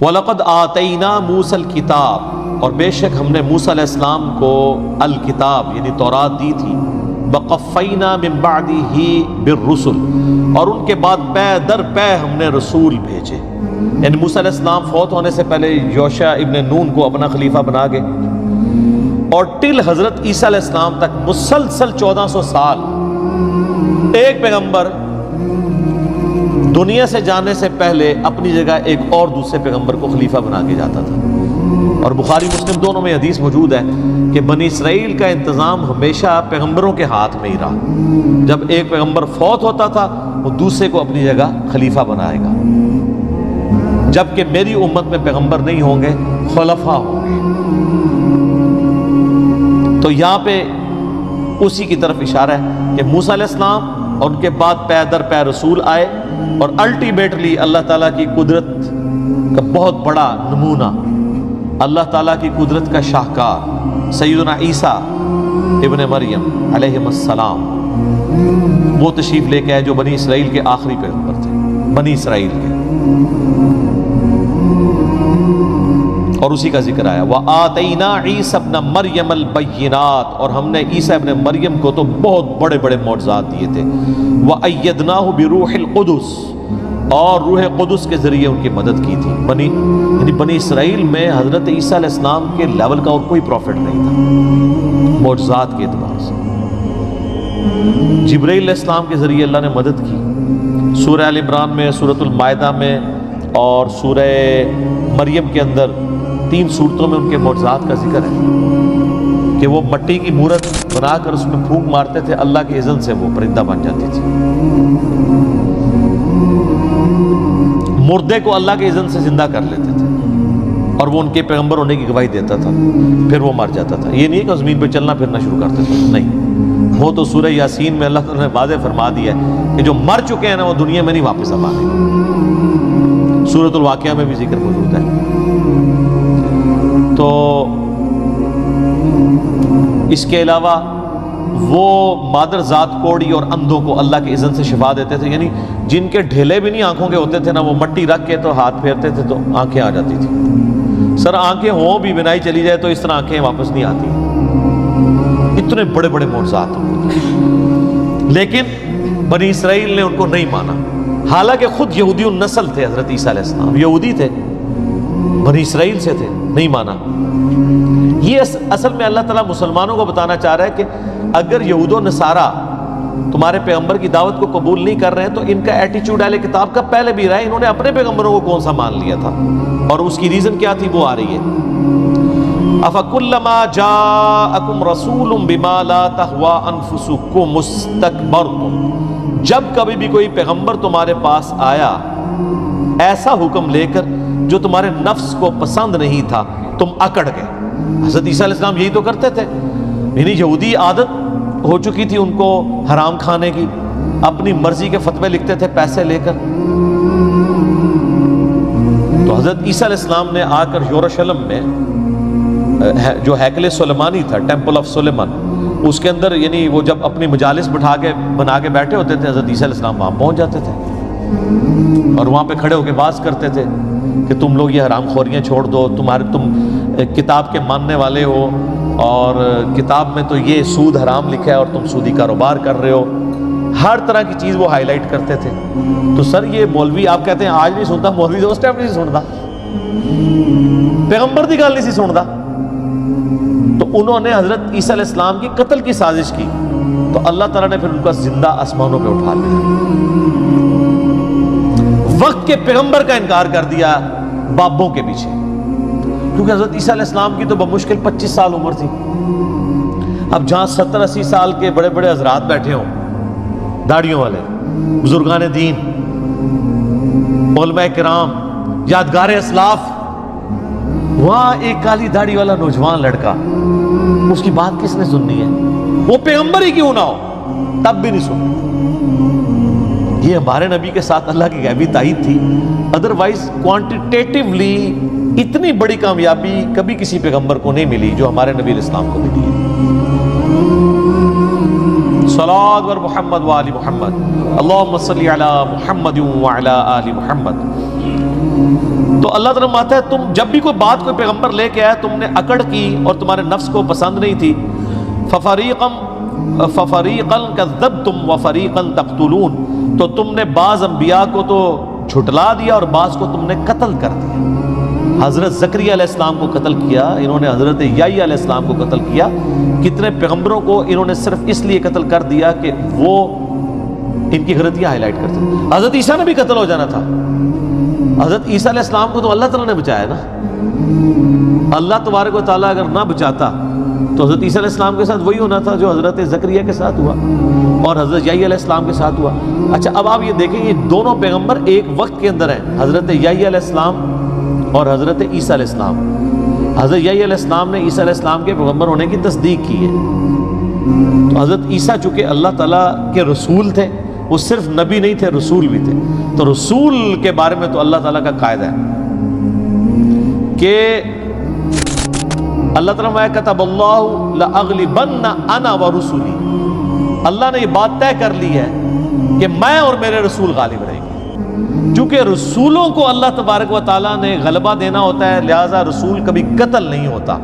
وَلَقَدْ آتَيْنَا مُوسَى الْكِتَابَ، اور بے شک ہم نے موسیٰ علیہ السلام کو الکتاب یعنی تورات دی تھی، وَقَفَّيْنَا مِن بَعْدِهِ بِالرُّسُلِ، اور ان کے بعد پے در پے ہم نے رسول بھیجے. یعنی موسیٰ علیہ السلام فوت ہونے سے پہلے یوشع ابن نون کو اپنا خلیفہ بنا گئے، اور ٹل حضرت عیسیٰ علیہ السلام تک مسلسل 1400 سال ایک پیغمبر دنیا سے جانے سے پہلے اپنی جگہ ایک اور دوسرے پیغمبر کو خلیفہ بنا کے جاتا تھا. اور بخاری مسلم دونوں میں حدیث موجود ہے کہ بنی اسرائیل کا انتظام ہمیشہ پیغمبروں کے ہاتھ میں ہی رہا. جب ایک پیغمبر فوت ہوتا تھا وہ دوسرے کو اپنی جگہ خلیفہ بنائے گا، جبکہ میری امت میں پیغمبر نہیں ہوں گے، خلفاء ہوں گے. تو یہاں پہ اسی کی طرف اشارہ ہے کہ موسیٰ علیہ السلام اور ان کے بعد پے در پے رسول آئے، اور الٹیمیٹلی اللہ تعالیٰ کی قدرت کا بہت بڑا نمونہ، اللہ تعالیٰ کی قدرت کا شاہکار سیدنا عیسیٰ ابن مریم علیہ السلام وہ تشریف لے کے آئے جو بنی اسرائیل کے آخری پیغمبر تھے، بنی اسرائیل کے. اور اسی کا ذکر آیا وَآتَيْنَا عِيسَى ابْنَ مَرْيَمَ الْبَيِّنَاتِ، اور ہم نے عیسیٰ ابن مریم کو تو بہت بڑے بڑے معجزات دیے تھے. وَأَيَّدْنَاهُ بِرُوحِ الْقُدُسِ، اور روح قدس کے ذریعے ان کی مدد کی تھی. یعنی بنی اسرائیل میں حضرت عیسیٰ علیہ السلام کے لیول کا اور کوئی پروفٹ نہیں تھا معجزات کے اعتبار سے. جبرائیل علیہ السلام کے ذریعے اللہ نے مدد کی. سورہ آل عمران میں، سورۃ المائدہ میں اور سورہ مریم کے اندر 3 صورتوں میں ان کے معجزات کا ذکر ہے کہ وہ مٹی کی مورت بنا کر اس میں پھونک مارتے تھے، اللہ کے اذن سے وہ پرندہ بن جاتی تھی. مردے کو اللہ کے اذن سے زندہ کر لیتے تھے، اور وہ ان کے پیغمبر ہونے کی گواہی دیتا تھا، پھر وہ مر جاتا تھا. یہ نہیں کہ زمین پہ چلنا پھرنا شروع کرتے تھے، نہیں، وہ تو سورہ یاسین میں اللہ تعالیٰ نے واضح فرما دیا ہے کہ جو مر چکے ہیں نا وہ دنیا میں نہیں واپس اب آئیں گے. سورۃ الواقعہ میں بھی ذکر موجود ہے. تو اس کے علاوہ وہ مادر ذات کوڑی اور اندھوں کو اللہ کے اذن سے شفا دیتے تھے. یعنی جن کے ڈھیلے بھی نہیں آنکھوں کے ہوتے تھے نا، وہ مٹی رکھ کے تو ہاتھ پھیرتے تھے تو آنکھیں آ جاتی تھی. سر آنکھیں ہوں بھی بنائی چلی جائے تو اس طرح آنکھیں واپس نہیں آتی. اتنے بڑے بڑے معجزات ہیں، لیکن بنی اسرائیل نے ان کو نہیں مانا. حالانکہ خود یہودی النسل تھے حضرت عیسیٰ علیہ السلام، یہودی تھے، بنی اسرائیل سے تھے، نہیں مانا. یہ اصل میں اللہ تعالیٰ مسلمانوں کو بتانا چاہ رہا ہے کہ اگر یہود و نصارہ تمہارے پیغمبر کی دعوت کو قبول نہیں کر رہے ہیں تو ان کا ایٹیچیوڈ اہل کتاب کا پہلے بھی رہا ہے. انہوں نے اپنے پیغمبروں کو کون سا مان لیا تھا، اور اس کی ریزن کیا تھی وہ آ رہی ہے. أَفَكُلَّمَا جَاءَكُمْ رَسُولٌ بِمَا لَا تَهْوَىٰ أَنفُسُكُمُ اسْتَكْبَرْتُمْ، جب کبھی بھی کوئی پیغمبر تمہارے پاس آیا ایسا حکم لے کر جو تمہارے نفس کو پسند نہیں تھا، تم اکڑ گئے. حضرت عیسیٰ علیہ السلام یہی تو کرتے تھے. یعنی یہودی عادت ہو چکی تھی ان کو حرام کھانے کی، اپنی مرضی کے فتوے لکھتے تھے پیسے لے کر. تو حضرت عیسیٰ علیہ السلام نے آ کر یروشلم میں جو ہیکل سلیمانی تھا، ٹیمپل آف سلیمان، اس کے اندر یعنی وہ جب اپنی مجالس بنا کے بیٹھے ہوتے تھے، حضرت عیسیٰ علیہ السلام وہاں پہنچ جاتے تھے اور وہاں پہ کھڑے ہو کے بات کرتے تھے کہ تم لوگ یہ حرام خوریاں چھوڑ دو، تم کتاب کے ماننے والے ہو، اور کتاب میں تو یہ سود حرام لکھا ہے اور تم سودی کاروبار کر رہے ہو. ہر طرح کی چیز وہ ہائی لائٹ کرتے تھے. تو سر یہ مولوی آپ کہتے ہیں آج نہیں سنتا، مولوی تو اس ٹائم نہیں سنتا، پیغمبر کی گل نہیں سی سنتا. تو انہوں نے حضرت عیسیٰ علیہ السلام کی قتل کی سازش کی، تو اللہ تعالیٰ نے پھر ان کا زندہ آسمانوں پہ اٹھا لیا. وقت کے پیغمبر کا انکار کر دیا بابوں کے پیچھے، کیونکہ حضرت عیسیٰ علیہ السلام کی تو بمشکل 25 سال عمر تھی. اب جہاں 70-80 سال کے بڑے بڑے حضرات بیٹھے ہوں، داڑھیوں والے بزرگان دین، علماء کرام، یادگار اسلاف، وہاں ایک کالی داڑھی والا نوجوان لڑکا، اس کی بات کس نے سننی ہے؟ وہ پیغمبر ہی کیوں نہ ہو تب بھی نہیں سننی. یہ ہمارے نبی کے ساتھ اللہ کی غیبی تائید تھی. ادروائز کوانٹیٹیولی اتنی بڑی کامیابی کبھی کسی پیغمبر کو نہیں ملی جو ہمارے نبی علیہ السلام کو ملی ہے. صلوات بر محمد و آل محمد، اللہم صلی علی محمد و علی آل محمد. تو اللہ تعالیٰ فرماتا ہے تم جب بھی کوئی بات کوئی پیغمبر لے کے آیا تم نے اکڑ کی اور تمہارے نفس کو پسند نہیں تھی، فَفَرِيقًا كَذَّبْتُمْ وَفَرِيقًا تَقْتُلُونَ، تو تم نے بعض انبیاء کو تو جھٹلا دیا اور بعض کو تم نے قتل کر دیا۔ حضرت زکریا علیہ السلام کو قتل کیا انہوں نے، حضرت یحییٰ علیہ السلام کو قتل کیا، کتنے پیغمبروں کو انہوں نے صرف اس لیے قتل کر دیا کہ وہ ان کی غلطیاں ہائی لائٹ کرتے۔ حضرت عیسیٰ نے بھی قتل ہو جانا تھا، حضرت عیسیٰ علیہ السلام کو تو اللہ تعالیٰ نے بچایا نا۔ اللہ تبارک و تعالیٰ اگر نہ بچاتا تو حضرت عیسیٰ علیہ السلام کے ساتھ وہی ہونا تھا جو حضرت زکریا کے ساتھ ہوا اور حضرت یحییٰ علیہ السلام کے ساتھ ہوا۔ اچھا اب آپ یہ دیکھیں یہ دونوں پیغمبر ایک وقت کے اندر ہیں، حضرت یحییٰ علیہ السلام اور حضرت عیسیٰ علیہ السلام۔ حضرت یحییٰ علیہ السلام نے عیسیٰ علیہ السلام کے پیغمبر ہونے کی تصدیق کی ہے، تو حضرت عیسیٰ چونکہ اللہ تعالیٰ کے رسول تھے، وہ صرف نبی نہیں تھے رسول بھی تھے، تو رسول کے بارے میں تو اللہ تعالیٰ کا قاعدہ ہے کہ اللہ تعالیٰ میں کتب اللہ لأغلبن انا ورسلی، اللہ نے یہ بات طے کر لی ہے کہ میں اور میرے رسول غالب رہیں گے۔ چونکہ رسولوں کو اللہ تبارک و تعالیٰ نے غلبہ دینا ہوتا ہے، لہٰذا رسول کبھی قتل نہیں ہوتا،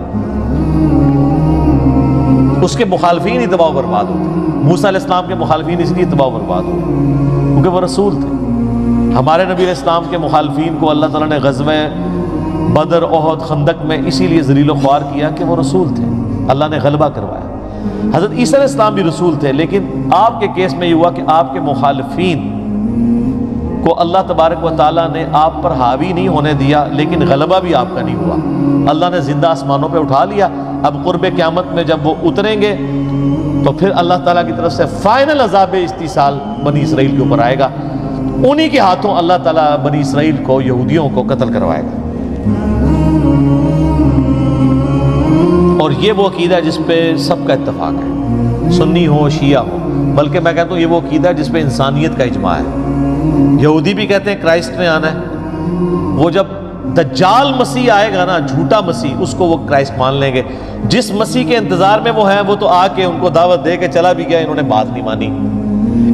اس کے مخالفین ہی تباہ و برباد ہوتے۔ موسیٰ علیہ السلام کے مخالفین اس لیے تباہ و برباد ہوئے کیونکہ وہ رسول تھے۔ ہمارے نبی علیہ السلام کے مخالفین کو اللہ تعالیٰ نے غزوہ بدر، احد، خندق میں اسی لیے ذلیل و خوار کیا کہ وہ رسول تھے، اللہ نے غلبہ کروایا۔ حضرت عیسیٰ علیہ السلام بھی رسول تھے، لیکن آپ کے کیس میں یہ ہوا کہ آپ کے مخالفین کو اللہ تبارک و تعالیٰ نے آپ پر حاوی نہیں ہونے دیا، لیکن غلبہ بھی آپ کا نہیں ہوا، اللہ نے زندہ آسمانوں پہ اٹھا لیا۔ اب قرب قیامت میں جب وہ اتریں گے تو پھر اللہ تعالیٰ کی طرف سے فائنل عذاب استیصال بنی اسرائیل کے اوپر آئے گا، انہی کے ہاتھوں اللہ تعالیٰ بنی اسرائیل کو، یہودیوں کو قتل کروائے گا۔ اور یہ وہ عقیدہ ہے جس پہ سب کا اتفاق ہے، سنی ہو شیعہ ہو، بلکہ میں کہتا ہوں یہ وہ عقیدہ ہے جس پہ انسانیت کا اجماع ہے۔ یہودی بھی کہتے ہیں کرائسٹ نے آنا ہے، وہ جب دجال مسیح آئے گا نا، جھوٹا مسیح، اس کو وہ کرائسٹ مان لیں گے۔ جس مسیح کے انتظار میں وہ ہیں وہ تو آ کے ان کو دعوت دے کے چلا بھی گیا، انہوں نے بات نہیں مانی۔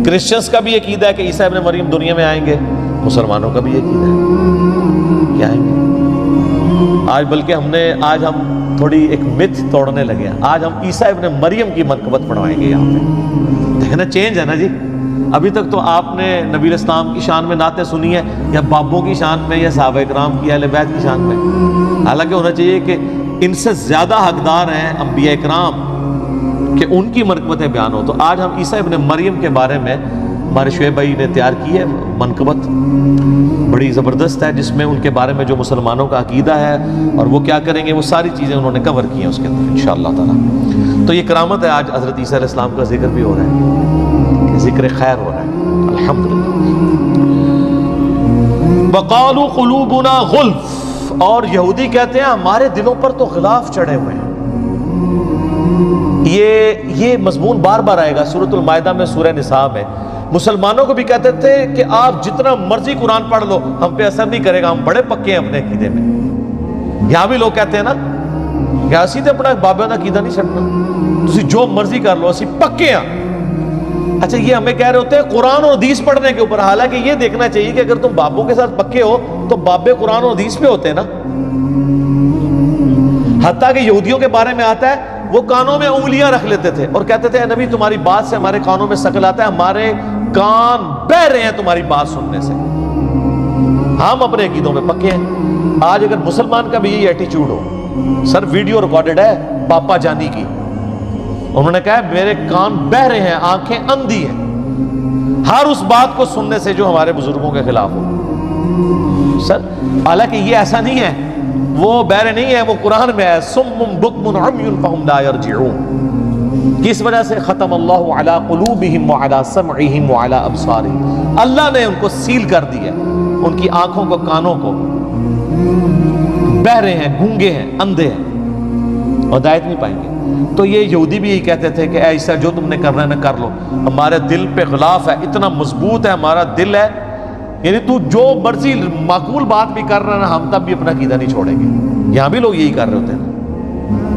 کرسچنس کا بھی عقیدہ ہے کہ عیسیٰ ابن مریم دنیا میں آئیں گے، مسلمانوں کا بھی عقیدہ ہے کہ آئیں گے۔ آج بلکہ آج ہم تھوڑی ایک متھ توڑنے لگے ہیں، آج ہم عیسیٰ ابن مریم کی منقبت پڑھوائیں گے یہاں پہ۔ دیکھنا چینج ہے نا جی، ابھی تک تو آپ نے نبی علیہ السلام کی شان میں نعتیں سنی ہیں، یا بابوں کی شان میں، یا صحابہ کرام کی، اہل بیت کی شان میں، حالانکہ ہونا چاہیے کہ ان سے زیادہ حقدار ہیں انبیاء کرام کہ ان کی منقبتیں بیان ہو۔ تو آج ہم عیسیٰ ابن مریم کے بارے میں ہمارے شعیب بھائی نے تیار کی ہے منقبت، بڑی زبردست ہے، جس میں ان کے بارے میں جو مسلمانوں کا عقیدہ ہے اور وہ کیا کریں گے، وہ ساری چیزیں انہوں نے کور کی ہیں اس کے اندر انشاءاللہ تعالیٰ۔ تو یہ کرامت ہے، آج حضرت عیسیٰ علیہ السلام کا ذکر بھی ہو رہا ہے، ذکر خیر ہو رہا ہے الحمدللہ۔ وقالوا قلوبنا غلف، اور یہودی کہتے ہیں ہمارے دلوں پر تو غلاف چڑھے ہوئے ہیں۔ یہ مضمون بار بار آئے گا سورۃ المائدہ میں، سورہ نساء میں۔ مسلمانوں کو بھی کہتے تھے کہ آپ جتنا مرضی قرآن پڑھ لو ہم پہ اثر نہیں کرے گا، ہم بڑے پکے ہیں اپنے عقیدے میں۔ یہاں بھی لوگ کہتے ہیں نا کہ اسی تے اپنا بابا کا عقیدہ نہیں چھڈنا، تسی جو مرضی کر لو اسی پکے ہیں۔ اچھا یہ ہمیں کہہ رہے ہوتے ہیں قرآن اور حدیث پڑھنے کے اوپر، حالانکہ یہ دیکھنا چاہیے کہ اگر تم بابوں کے ساتھ پکے ہو تو بابے قرآن اور حدیث پہ ہوتے ہیں نا۔ حتیٰ کہ یہودیوں کے بارے میں آتا ہے وہ کانوں میں انگلیاں رکھ لیتے تھے اور کہتے تھے اے نبی تمہاری بات سے ہمارے کانوں میں ثقل آتا ہے، ہمارے کان بہہ رہے ہیں تمہاری بات سننے سے۔ ہم اپنے عقیدوں میں پکے ہیں۔ آج اگر مسلمان کا بھی یہی ایٹیچیوڈ ہو، سر ویڈیو ریکارڈڈ ہے پاپا جانی کی، انہوں نے کہا میرے کان بہہ رہے ہیں، آنکھیں اندھی ہیں ہر اس بات کو سننے سے جو ہمارے بزرگوں کے خلاف ہو۔ سر حالانکہ یہ ایسا نہیں ہے، وہ بہرے نہیں ہے، وہ قرآن میں ہے صم بکم عمی فہم لا یرجعون۔ کس وجہ سے؟ ختم اللہ علی قلوبہم وعلی سمعہم وعلی ابصارہم، اللہ نے ان کو سیل کر دیا، ان کی آنکھوں کو، کانوں کو، بہرے ہیں، گونگے ہیں، اندھے ہیں، ہدایت نہیں پائیں گے۔ تو یہ یہودی بھی یہی کہتے تھے کہ اے عیسیٰ جو تم نے کرنا ہے نہ کر لو، ہمارے دل پہ غلاف ہے، اتنا مضبوط ہے ہمارا دل ہے، یعنی تو جو مرضی معقول بات بھی کر رہا ہے نا، ہم تب بھی اپنا عقیدہ نہیں چھوڑیں گے۔ یہاں بھی لوگ یہی کر رہے ہوتے ہیں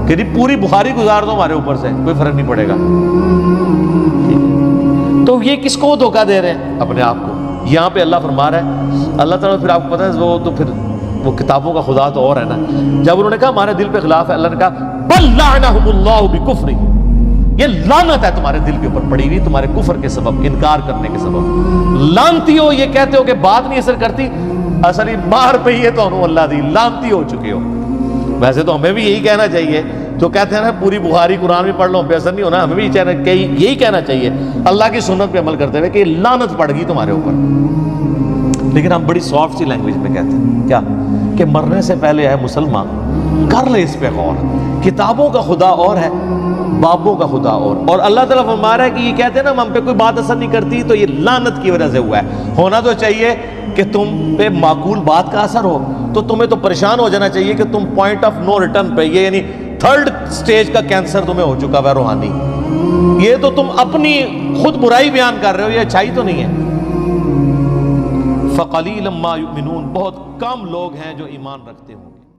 کہ پوری بخاری گزار دو ہمارے اوپر سے، کوئی فرق نہیں پڑے گا۔ تو یہ کس کو دھوکہ دے رہے ہیں؟ اپنے آپ کو۔ یہاں پہ اللہ فرما رہا ہے، اللہ تعالیٰ پھر آپ کو پتہ ہے وہ تو پھر وہ کتابوں کا خدا تو اور ہے نا. جب انہوں نے کہا ہمارے دل پہ خلاف ہے, اللہ نے کہا بل لعنہم اللہ بکفرہم, یہ لعنت ہے تمہارے دل کے اوپر پڑی ہوئی تمہارے کفر کے سبب, انکار کرنے کے سبب. لانتی ہو یہ کہتے ہو کہ بات نہیں اثر کرتی, اصل ہی مار پہ یہ تو اللہ دی, لانتی ہو چکے ہو. ویسے تو ہمیں بھی یہی کہنا چاہیے, جو کہتے ہیں نا پوری بخاری قرآن بھی پڑھ لو ہم پہ اثر نہیں ہونا, ہمیں بھی یہی کہنا چاہیے اللہ کی سنت پہ عمل کرتے ہوئے کہ لعنت پڑ گئی تمہارے اوپر. لیکن ہم بڑی سافٹ سی لینگویج میں کہتے ہیں کیا, کہ مرنے سے پہلے ہے مسلمان کر لے اس پہ غور, کتابوں کا خدا اور ہے, بابوں کا خدا اور اللہ تعالیٰ فرما رہا ہے کہ یہ کہتے ہیں نا ہم پہ کوئی بات اثر نہیں کرتی, تو یہ لعنت کی وجہ سے ہوا ہے. ہونا تو چاہیے کہ تم پہ معقول بات کا اثر ہو, تو تمہیں تو پریشان ہو جانا چاہیے کہ تم پوائنٹ آف نو ریٹرن پہ, یہ یعنی تھرڈ سٹیج کا کینسر تمہیں ہو چکا ہے روحانی. یہ تو تم اپنی خود برائی بیان کر رہے ہو, یہ اچھائی تو نہیں ہے. فَقَلِيلًا مَا يُؤْمِنُونَ, بہت کم لوگ ہیں جو ایمان رکھتے ہوں گے.